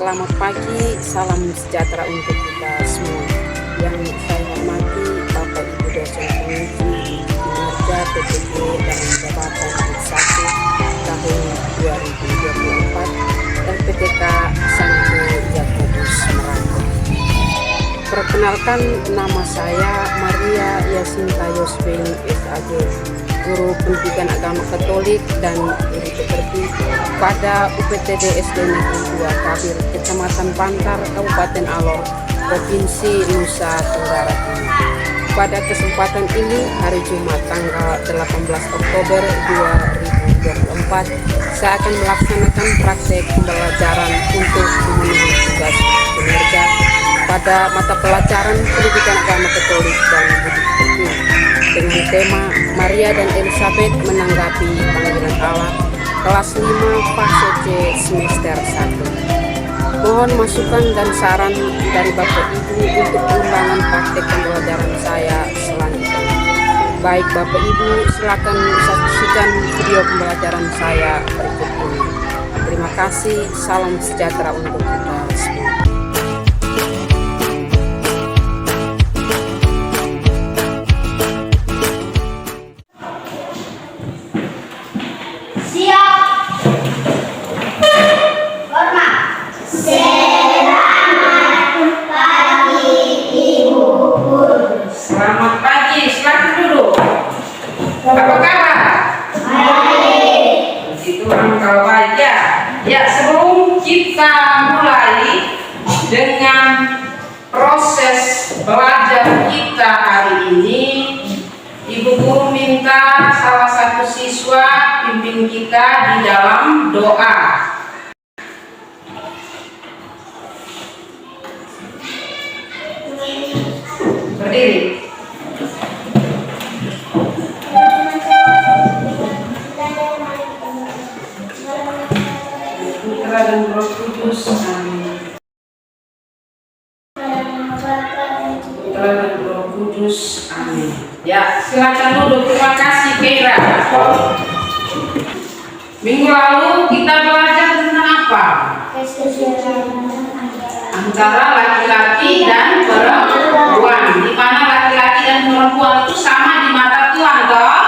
Selamat pagi, salam sejahtera untuk kita semua. Yang saya hormati Bapak Ibu dosen penguji kinerja PPG dalam jabatan K1 tahun 2024 LPTK Santo Yakobus Merangkul. Perkenalkan, nama saya Maria Yasinta Yosbin SAG, guru pendidikan agama Katolik dan guru pekerti pada UPTD SD Negeri 2 Kabir, Kecamatan Bantar, Kabupaten Alor, Provinsi Nusa Tenggara Timur. Pada kesempatan ini, hari Jumat tanggal 18 Oktober 2024, saya akan melaksanakan praktek pembelajaran untuk memenuhi tugas kinerja pada mata pelajaran pendidikan agama Katolik dan budi pekerti dengan tema Maria dan Elizabeth menanggapi panggilan Allah, kelas 5 fase C semester 1. Mohon masukan dan saran dari Bapak Ibu untuk pengembangan praktek pembelajaran saya selanjutnya. Baik Bapak Ibu, silakan saksikan video pembelajaran saya berikut ini. Terima kasih, salam sejahtera untuk kita semua. Selamat pagi, silakan duduk. Apa kabar? Baik. Itu orang kalau baik ya. Ya, sebelum kita mulai dengan proses belajar kita hari ini, Ibu Guru minta salah satu siswa pimpin kita di dalam doa. Berdiri. Putra dan Roh Kudus, amin. Putra dan Roh Kudus, amin. Ya, silakan duduk. Terima kasih, Keira. Minggu lalu kita belajar tentang apa? Antara laki-laki dan perempuan, di mana laki-laki dan perempuan itu sama di mata Tuhan, toh?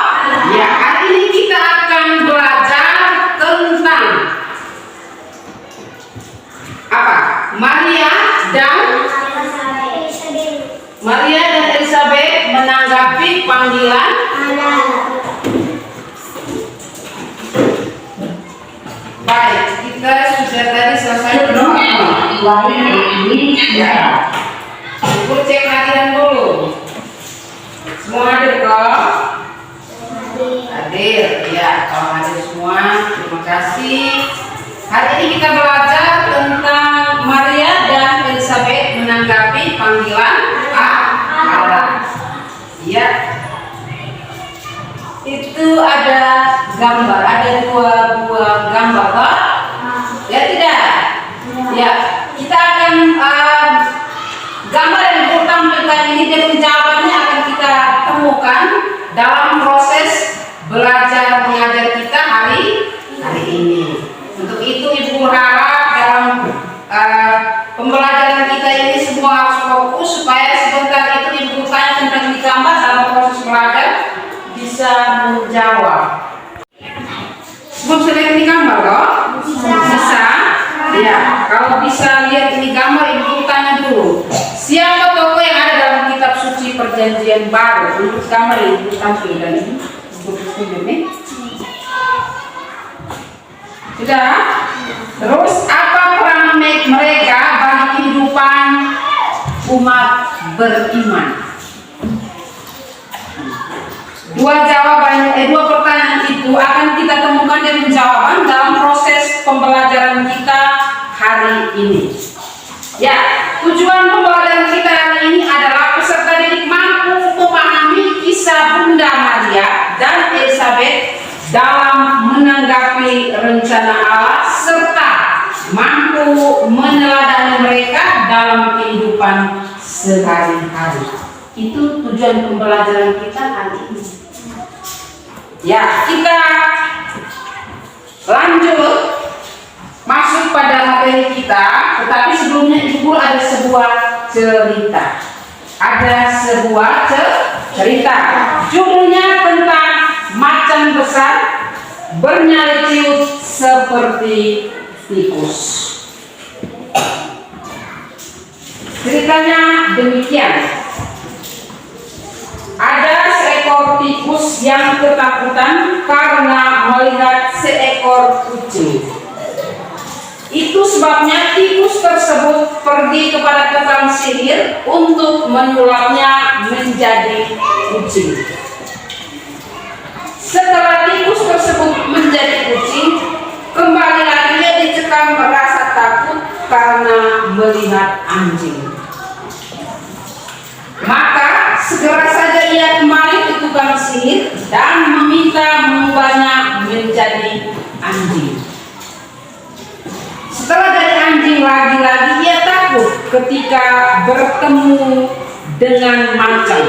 Ya, hari ini kita akan belajar tentang apa? Maria dan Elizabeth menanggapi panggilan baik. Kita sudah tadi selesai berdoa. Ya, Ibu cek hadiran dulu. Semua hadir kok? Hadir, ya. Kalau hadir semua, terima kasih. Hari ini kita belajar tentang Maria dan Elizabeth menanggapi panggilan Allah. Ya, itu ada gambar, ada dua buah gambar, kok? Ya tidak? Ya, kita akan gambar yang ditampilkan ini dan jawabannya akan kita temukan dalam proses belajar mengajar kita hari ini. Untuk itu Ibu harap dalam pembelajaran kita ini semua harus fokus supaya sebentar itu Ibu tanya tentang di gambar dalam proses belajar bisa menjawab. Sebelum saya lihat ini gambar loh? Bisa? Ya, kalau bisa lihat ini gambar, Ibu tanya dulu. Siapa tokoh yang ada dalam kitab suci Perjanjian Baru? Untuk gambar Ibu tampilkan ini. Ini. Sudah? Terus apa peran mereka bagi kehidupan umat beriman? Dua pertanyaan itu akan kita temukan dan jawaban dalam proses pembelajaran kita hari ini. Ya, tujuan pembelajaran kita hari ini adalah peserta didik mampu memahami kisah Bunda Maria dan Elizabeth dalam menanggapi rencana Allah serta mampu meneladani mereka dalam kehidupan sehari-hari. Itu tujuan pembelajaran kita hari ini. Ya, kita lanjut masuk pada materi kita, cerita. Ada sebuah cerita. Judulnya tentang macan besar bernyali ciut seperti tikus. Ceritanya demikian. Ada seekor tikus yang ketakutan karena melihat seekor kucing. Itu sebabnya tikus tersebut pergi kepada tukang sihir untuk menyulapnya menjadi kucing. Setelah tikus tersebut menjadi kucing, kembali lagi ia dicekam merasa takut karena melihat anjing. Maka segera saja ia kembali ke tukang sihir dan meminta mengubahnya menjadi anjing. Setelah dari anjing lagi-lagi ia takut ketika bertemu dengan macan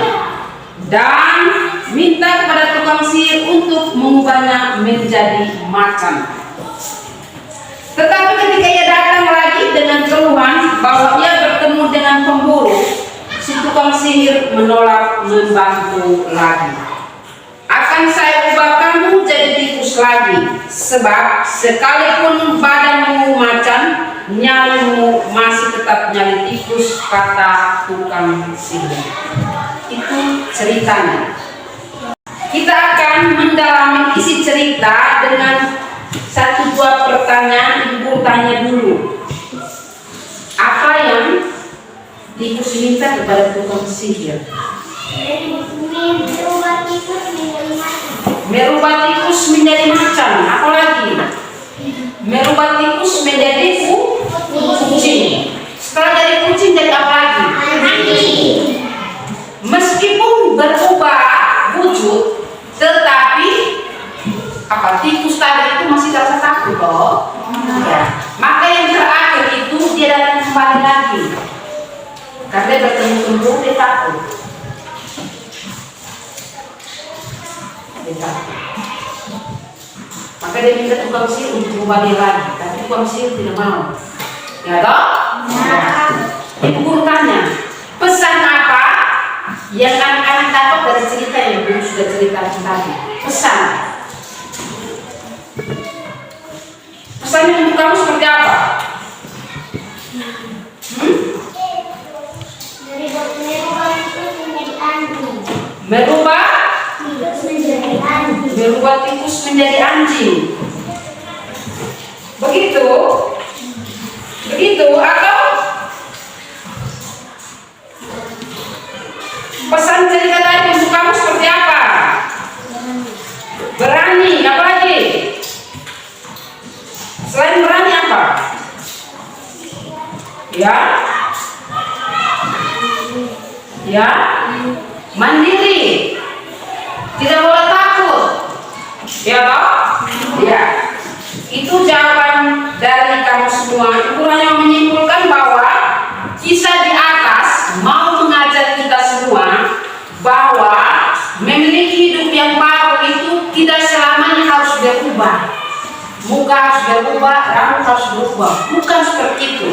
dan minta kepada tukang sihir untuk mengubahnya menjadi macan. Tetapi ketika ia datang lagi dengan keluhan bahwa ia bertemu dengan pemburu, si tukang sihir menolak membantu lagi. Akan saya ubah kamu jadi tikus lagi, sebab sekalipun badanmu macan, nyalimu masih tetap nyali tikus, kata tukang sihir. Itu ceritanya. Kita akan mendalami isi cerita dengan satu dua pertanyaan. Ibu tanya dulu, apa yang tikus minta kepada tukang sihir? Merubah tikus menjadi macan. Apa lagi? Merubah tikus menjadi kucing. Setelah dari kucing jadi apa lagi? Meskipun berubah wujud, tetapi tikus tadi itu masih rasa takut toh. Ya. Maka yang terakhir itu dia datang kembali lagi. Karena bertemu dia takut. Maka dia minta tukang sihir untuk kembali lagi, tapi tukang sihir tidak mau. Ya toh? Ya. Ibu tanya, pesan apa yang anak-anak dapat dari cerita yang Ibu sudah ceritakan tadi? Pesan. Pesannya untuk kamu seperti apa? Merubah tikus menjadi anjing. Begitu? Begitu atau pesan cerita tadi untuk kamu seperti apa? Berani, apa lagi? Selain berani apa? Ya? Ya? Mandiri. Tidak boleh takut. Ya toh? Ya. Itu jawaban dari kamu semua. Ibu hanya menyimpulkan bahwa kisah di atas mau mengajar kita semua bahwa memiliki hidup yang baru itu tidak selamanya harus berubah. Muka harus berubah, rambut harus berubah. Bukan seperti itu.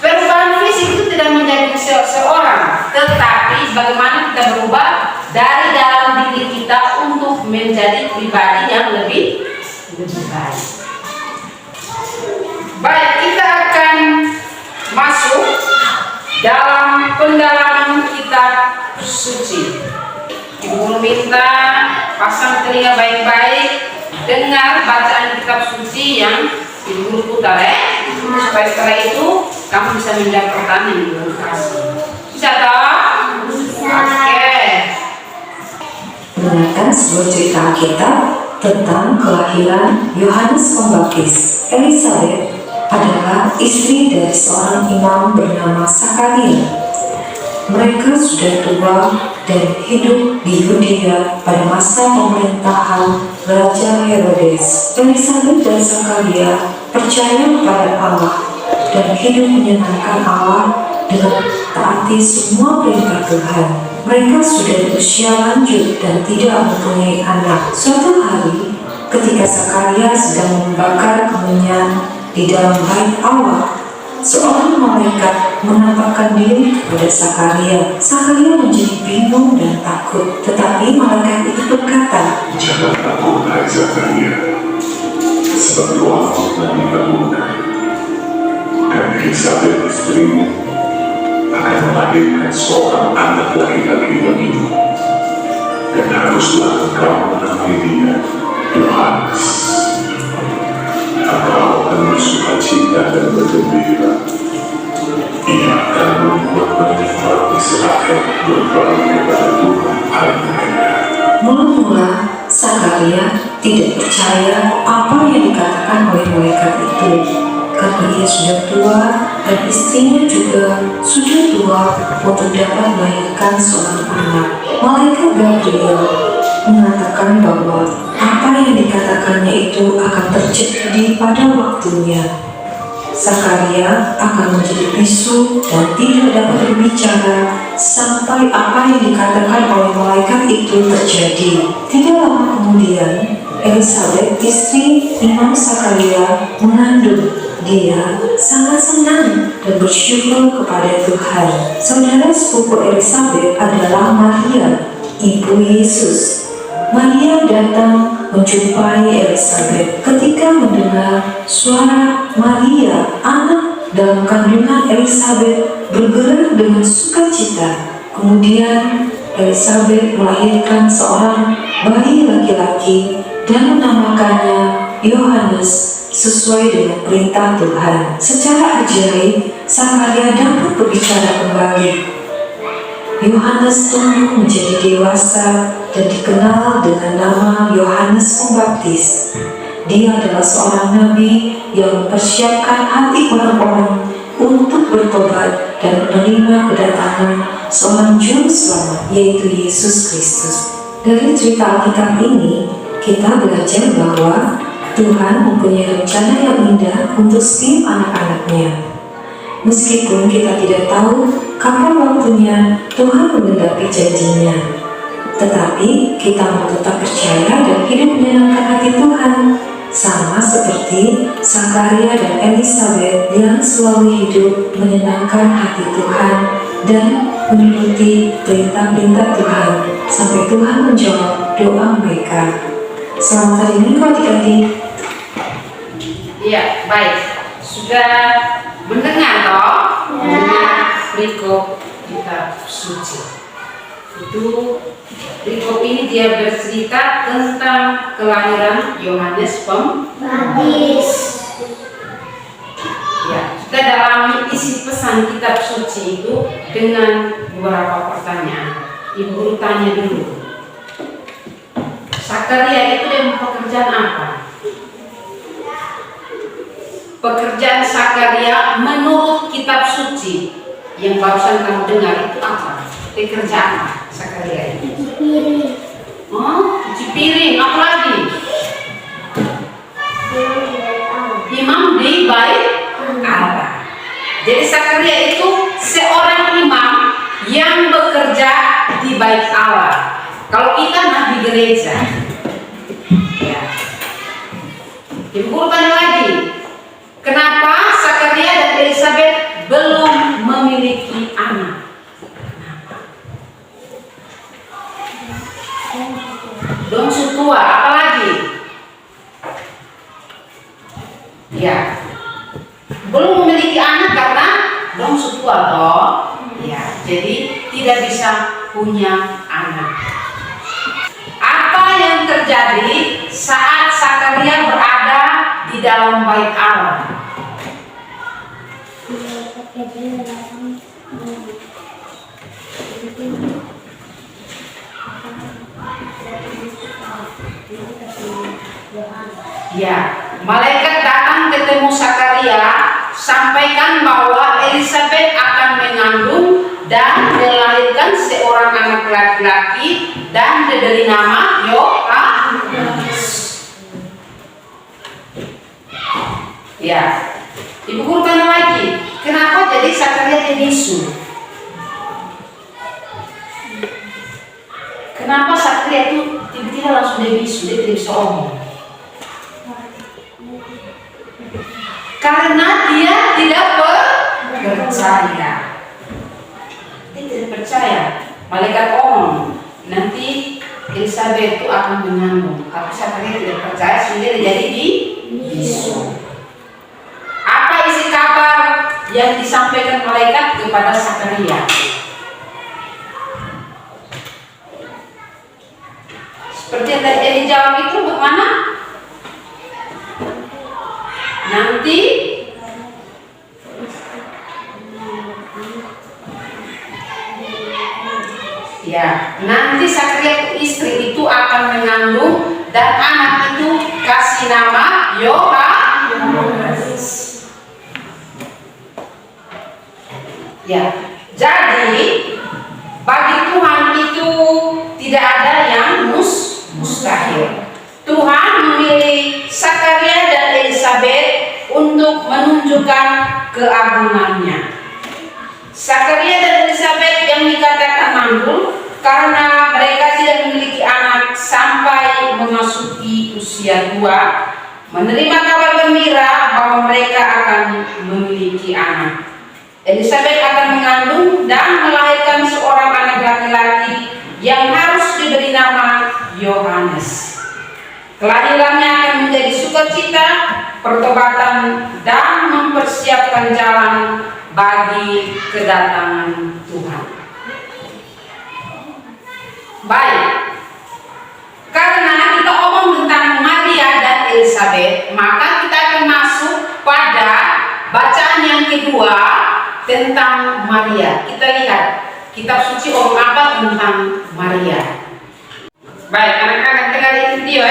Perubahan fisik itu tidak menjadi seseorang, tetapi bagaimana kita berubah dari dalam diri kita untuk menjadi pribadi yang lebih baik. Baik, kita akan masuk dalam pendalaman kitab suci. Ibu minta pasang telinga baik-baik, dengar bacaan kitab suci yang Ibu putar supaya setelah itu kamu bisa menjawab pertanyaan yang Ibu kasih. Bisa toh? Oke. Mendengarkan sebuah cerita Alkitab tentang kelahiran Yohanes Pembaptis. Elizabeth adalah istri dari seorang imam bernama Sakaria. Mereka sudah tua dan hidup di Yudea pada masa pemerintahan Raja Herodes. Elizabeth dan Sakaria percaya kepada Allah dan hidup menyenangkan Allah dengan taati semua perintah Tuhan. Mereka sudah berusia lanjut dan tidak mempunyai anak. Suatu hari, ketika Sakaria sedang membakar kemenyan di dalam bait Allah, seorang malaikat menampakkan diri kepada Sakaria. Sakaria menjadi bingung dan takut, tetapi malaikat itu berkata, "Jangan takut, hai Zakaria, sebab doamu telah dikabulkan. Dan Elisabet istrimu akan melahirkan seorang anak laki-laki bagimu. Dan haruslah engkau menamai dia Yohanes. Engkau akan bersukacita dan bergembira. Ia akan membuat banyak orang Israel berbalik kepada Tuhan Allah mereka." Mula-mula Sakaria tidak percaya apa yang dikatakan oleh malaikat itu, karena ia sudah tua dan istrinya juga sudah tua untuk dapat melahirkan seorang anak. Malaikat Gabriel mengatakan bahwa apa yang dikatakannya itu akan terjadi pada waktunya. Sakaria akan menjadi bisu dan tidak dapat berbicara sampai apa yang dikatakan oleh malaikat itu terjadi. Tidak lama kemudian, Elisabet, istri Imam Sakaria, mengandung. Dia sangat senang dan bersyukur kepada Tuhan. Saudara sepupu Elisabet adalah Maria, ibu Yesus. Maria datang menjumpai Elisabet. Ketika mendengar suara Maria, anak dalam kandungan Elisabet bergerak dengan sukacita. Kemudian Elisabet melahirkan seorang bayi laki-laki dan menamakannya Yohanes sesuai dengan perintah Tuhan. Secara ajaib, Sakaria dapat berbicara kembali. Yohanes tumbuh menjadi dewasa dan dikenal dengan nama Yohanes Pembaptis. Dia adalah seorang nabi yang mempersiapkan hati orang-orang untuk bertobat dan menerima kedatangan seorang juru selamat, yaitu Yesus Kristus. Dari cerita Alkitab ini, kita belajar bahwa Tuhan mempunyai rencana yang indah untuk setiap anak-anaknya. Meskipun kita tidak tahu kapan waktunya Tuhan menggenapi janjinya, tetapi kita mau tetap percaya dan hidup menyenangkan hati Tuhan, sama seperti Sakaria dan Elisabet yang selalu hidup menyenangkan hati Tuhan dan menuruti perintah-perintah Tuhan sampai Tuhan menjawab doa mereka. Selamat hari Minggu adik-adik. Iya, baik. Sudah mendengar toh? Mendengar perikop kitab suci. Itu perikop ini dia bercerita tentang kelahiran Yohanes Pembaptis. Ya, kita dalami isi pesan kitab suci itu dengan beberapa pertanyaan. Ibu guru tanya dulu. Sakaria itu yang pekerjaan apa? Pekerjaan Sakaria menurut kitab suci yang barusan kamu dengar itu apa? Pekerjaan apa Sakaria itu? Cuci piring. Oh, cuci piring. Apa lagi? Imam di bait Allah. Jadi Sakaria itu seorang imam yang bekerja di bait Allah. Kalau kita nabi gereja, ya. Ibu guru tanya lagi, kenapa Sakaria dan Elisabet belum memiliki anak? Dong sutua, apalagi? Ya, belum memiliki anak karena dong sutua toh. Ya, jadi tidak bisa punya anak. Apa yang terjadi saat Sakaria berada di dalam bait Allah? Ya, malaikat datang ketemu Sakaria, sampaikan bahwa Elisabet akan mengandung dan melahirkan seorang anak laki-laki dan diberi nama Yohanes. Ya, ibu guru tanya lagi, kenapa jadi Sakaria jadi bisu? Kenapa Sakaria itu tiba-tiba langsung jadi bisu, dia tidak bisa omong? Karena dia tidak malaikat omong, nanti Elizabeth itu akan mengandung. Tapi Zakaria tidak percaya sehingga jadi bisu. Apa isi kabar yang disampaikan malaikat kepada Zakaria? Seperti yang tadi dijawab itu bagaimana? Nanti nanti Zakaria istri itu akan mengandung dan anak itu kasih nama Yohanes. Jadi bagi Tuhan itu tidak ada yang mustahil. Tuhan memilih Zakaria dan Elizabeth untuk menunjukkan keagungannya. Zakaria dan Elizabeth yang dikatakan mandul karena mereka tidak memiliki anak sampai memasuki usia 2, menerima kabar gembira bahwa mereka akan memiliki anak. Elizabeth akan mengandung dan melahirkan seorang anak laki-laki yang harus diberi nama Yohanes. Kelahirannya akan menjadi sukacita, pertobatan, dan mempersiapkan jalan bagi kedatangan Tuhan. Baik, karena kita omong tentang Maria dan Elizabeth, maka kita akan masuk pada bacaan yang kedua tentang Maria. Kita lihat kitab suci omong apa tentang Maria. Baik, anak-anak dengar video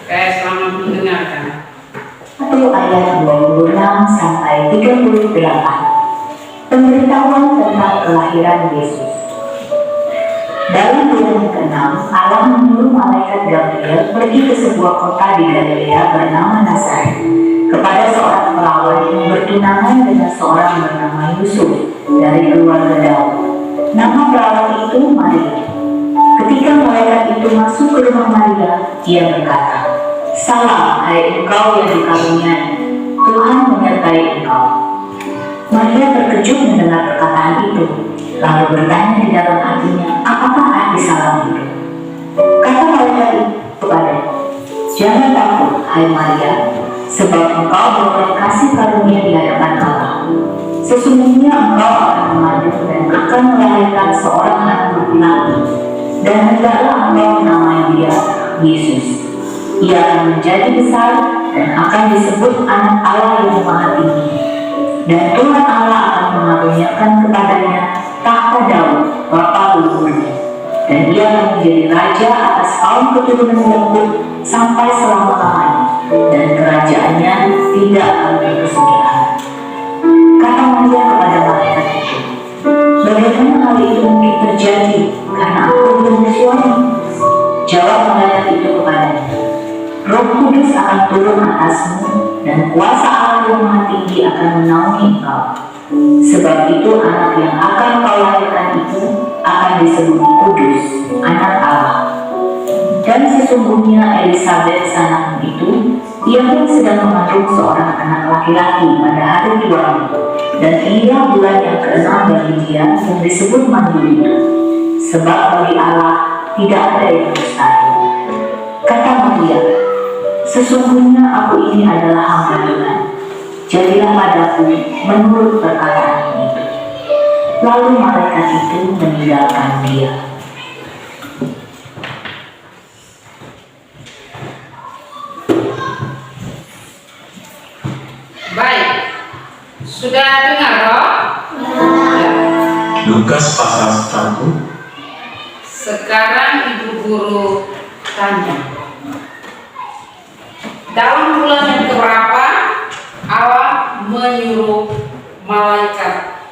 Oke, selamat mendengarkan. 1 ayat 26 sampai 38. Pemberitahuan tentang kelahiran Yesus. Dalam bulan ke-6, Allah menyuruh malaikat Gabriel pergi ke sebuah kota di Galilea bernama Nazaret kepada seorang perawan yang bertunangan dengan seorang bernama Yusuf dari keluarga Daud. Nama perawan itu Maria. Ketika malaikat itu masuk ke rumah Maria, dia berkata, "Salam, hai engkau yang dikaruniai, Tuhan menyertai engkau." Maria terkejut mendengar perkataan itu, lalu bertanya di dalam hatinya, apakah arti salam itu? Kata malaikat itu kepadanya, "Jangan takut, hai Maria, sebab engkau beroleh kasih karunia di hadapan Allah. Sesungguhnya engkau akan mengandung dan akan melahirkan seorang anak laki-laki, dan hendaklah engkau menamai dia Yesus. Ia akan menjadi besar dan akan disebut anak Allah yang Maha Tinggi. Dan Tuhan Allah akan mengaruniakan kepadanya tahta Daud, bapa leluhurnya, dan ia akan menjadi raja atas kaum keturunan Yakub sampai selama-lamanya, dan kerajaannya tidak akan berkesudahan." Kata Maria kepada malaikat itu, "Bagaimana hal itu mungkin terjadi karena aku belum bersuami?" Jawab malaikat itu kepadanya, "Roh Kudus akan turun atasmu, dan kuasa Allah yang Maha Tinggi akan menaungi engkau. Sebab itu anak yang akan kau lahirkan itu akan disebut Kudus, anak Allah. Dan sesungguhnya Elizabeth sanakmu itu, ia pun sedang mengandung seorang anak laki-laki pada hari tuamu, dan ia bulan yang ke-6 bagi dia yang disebut mandul itu. Sebab bagi Allah tidak ada yang mustahil." Kata Maria, "Sesungguhnya aku ini adalah hamba Tuhan. Jadilah padaku menurut perkataan itu." Lalu malaikat itu meninggalkan dia. Baik, sudah dengar toh? Ya. Lukas pasal 1. Sekarang ibu guru tanya, dalam bulan yang keberapa Allah menyuruh malaikat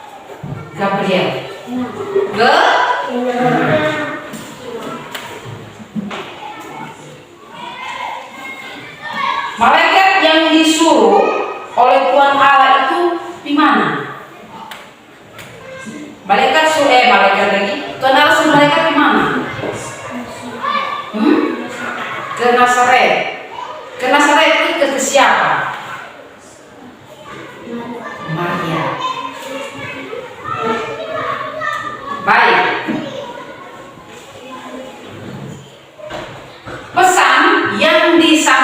Gabriel ke malaikat yang disuruh oleh Tuhan Allah itu di mana? Malaikat lagi. Kenal si malaikat di mana? Ke Nazaret. Ke Nazaret itu ke siapa? Maria. Baik.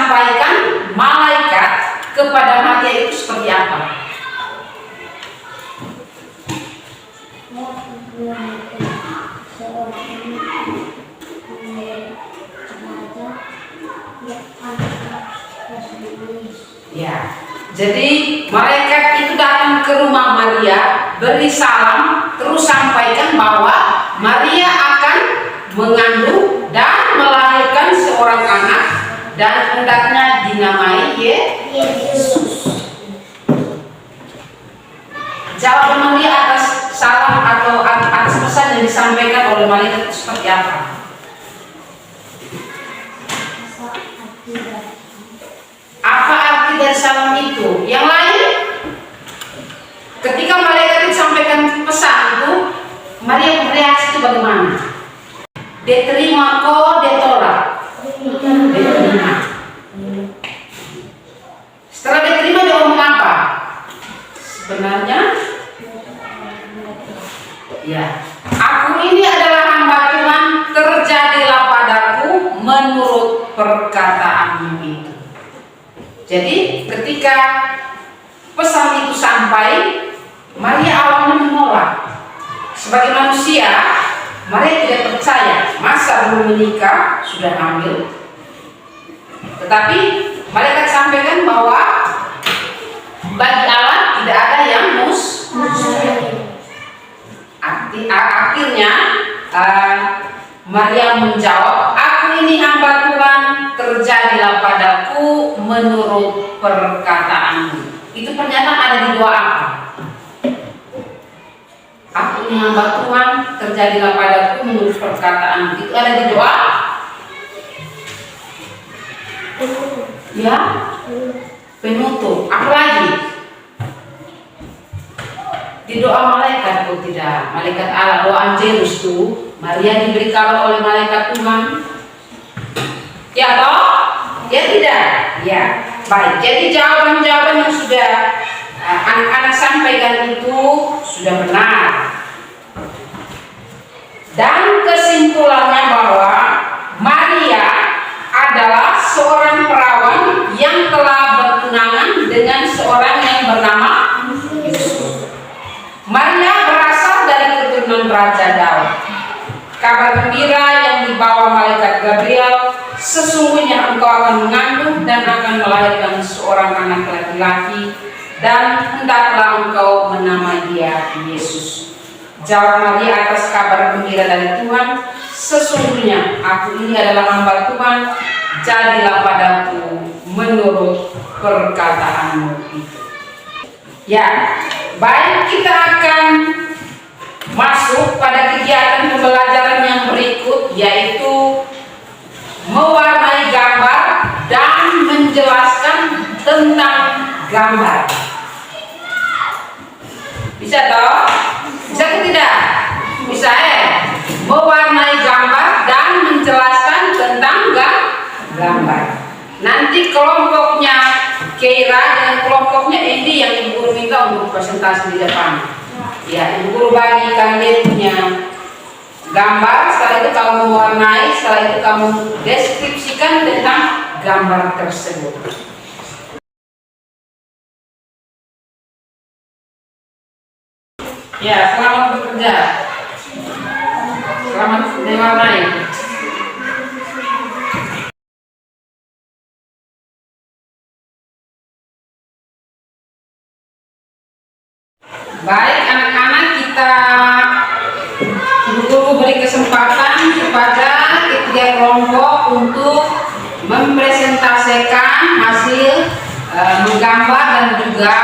disampaikan malaikat kepada Maria itu seperti apa? Ya, jadi malaikat itu datang ke rumah Maria, beri salam, terus sampaikan bahwa Maria akan mengandung dan melahirkan seorang anak dan hendaknya dinamai Yesus. Jawaban Maria atas salam atau atas pesan yang disampaikan oleh malaikat itu seperti apa? Apa arti dari salam itu? Yang lain, ketika malaikat itu sampaikan pesan itu, Maria bereaksi itu bagaimana? Diterima kok, ditolak? Diterima. Setelah diterima dia ngomong apa? Sebenarnya, ya, aku ini adalah hamba Tuhan, terjadilah padaku menurut perkataanmu itu. Jadi ketika pesan itu sampai, Maria awalnya menolak. Sebagai manusia, Maria tidak percaya, masa belum menikah sudah hamil. Tetapi malaikat sampaikan bahwa bagi Allah tidak ada yang mustahil. Akhirnya Maria menjawab, aku ini hamba Tuhan, terjadilah padaku menurut perkataanmu. Itu pernyataan ada di doa apa? Aku ini hamba Tuhan, terjadilah padaku menurut perkataanmu. Itu ada di doa? Ya, penutup. Apalagi di doa malaikat pun tidak. Malaikat Allah, doa Angelus tuh, Maria diberi kabar oleh malaikat Tuhan. Ya toh? Ya tidak? Ya. Baik. Jadi jawaban-jawaban yang sudah anak-anak sampaikan itu sudah benar. Dan kesimpulannya bahwa Maria adalah seorang perawan yang telah bertunangan dengan seorang yang bernama Yusuf. Maria berasal dari keturunan Raja Daud. Kabar gembira yang dibawa malaikat Gabriel, sesungguhnya engkau akan mengandung dan akan melahirkan seorang anak laki-laki, dan hendaklah engkau menamai dia Yesus. Jawab Maria atas kabar gembira dari Tuhan, sesungguhnya aku ini adalah hamba Tuhan, jadilah padaku menurut perkataanmu itu. Ya, baik, kita akan masuk pada kegiatan pembelajaran yang berikut, yaitu mewarnai gambar dan menjelaskan tentang gambar. Bisa toh? Bisa atau tidak? Bisa mewarnai gambar dan menjelaskan tentang gambar. Nanti kelompoknya Keira dan kelompoknya Endi yang Ibu Guru minta untuk presentasi di depan. Ya, Ibu Guru bagikan dia punya gambar, setelah itu kamu mewarnai, setelah itu kamu deskripsikan tentang gambar tersebut. Ya, selamat bekerja. Selamat mewarnai. Baik anak-anak, kita Ibu beri kesempatan kepada ketiga kelompok untuk mempresentasikan hasil menggambar dan juga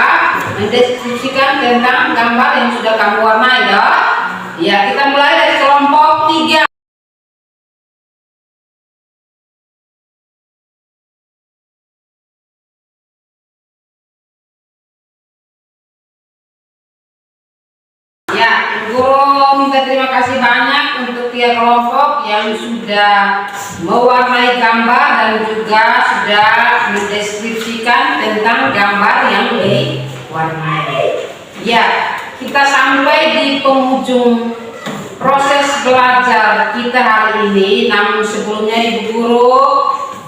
mendeskripsikan tentang gambar yang sudah kamu warnai ya. Ya, kita mulai dari kelompok 3. Ya, Guru minta terima kasih banyak untuk 3 kelompok yang sudah mewarnai gambar dan juga sudah mendeskripsikan tentang gambar yang diwarnai. Ya, kita sampai di penghujung proses belajar kita hari ini. Namun sebelumnya Ibu Guru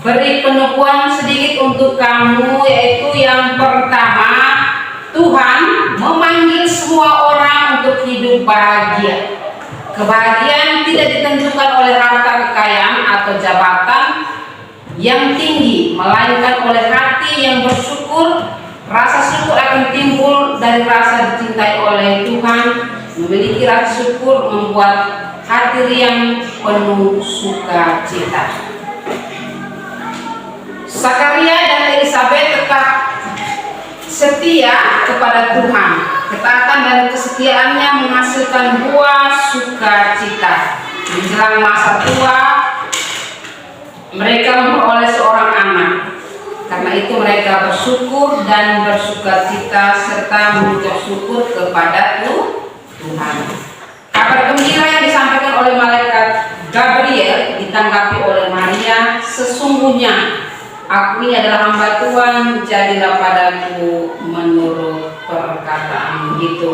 beri penubuhan sedikit untuk kamu, yaitu yang pertama, Tuhan memanggil semua orang untuk hidup bahagia. Kebahagiaan tidak ditentukan oleh harta kekayaan atau jabatan yang tinggi, melainkan oleh hati yang bersyukur. Rasa syukur akan timbul dari rasa dicintai oleh Tuhan. Memiliki rasa syukur membuat hati riang penuh sukacita. Zakaria dan Elisabet tetap setia kepada Tuhan. Ketaatan dan kesetiaannya menghasilkan buah sukacita. Menjelang masa tua, mereka memperoleh seorang anak. Karena itu mereka bersyukur dan bersukacita serta mengucap syukur kepada Tuhan. Kabar gembira yang disampaikan oleh malaikat Gabriel ditanggapi oleh Maria, sesungguhnya aku ini adalah hamba Tuhan, jadilah padaku menurut perkataanmu itu.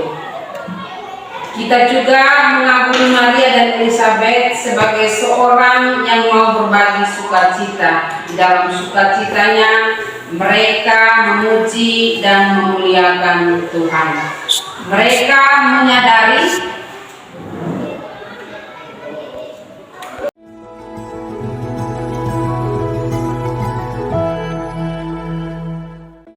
Kita juga mengagumi Maria dan Elisabet sebagai seorang yang mau berbagi sukacita. Di dalam sukacitanya, mereka memuji dan memuliakan Tuhan. Mereka menyadari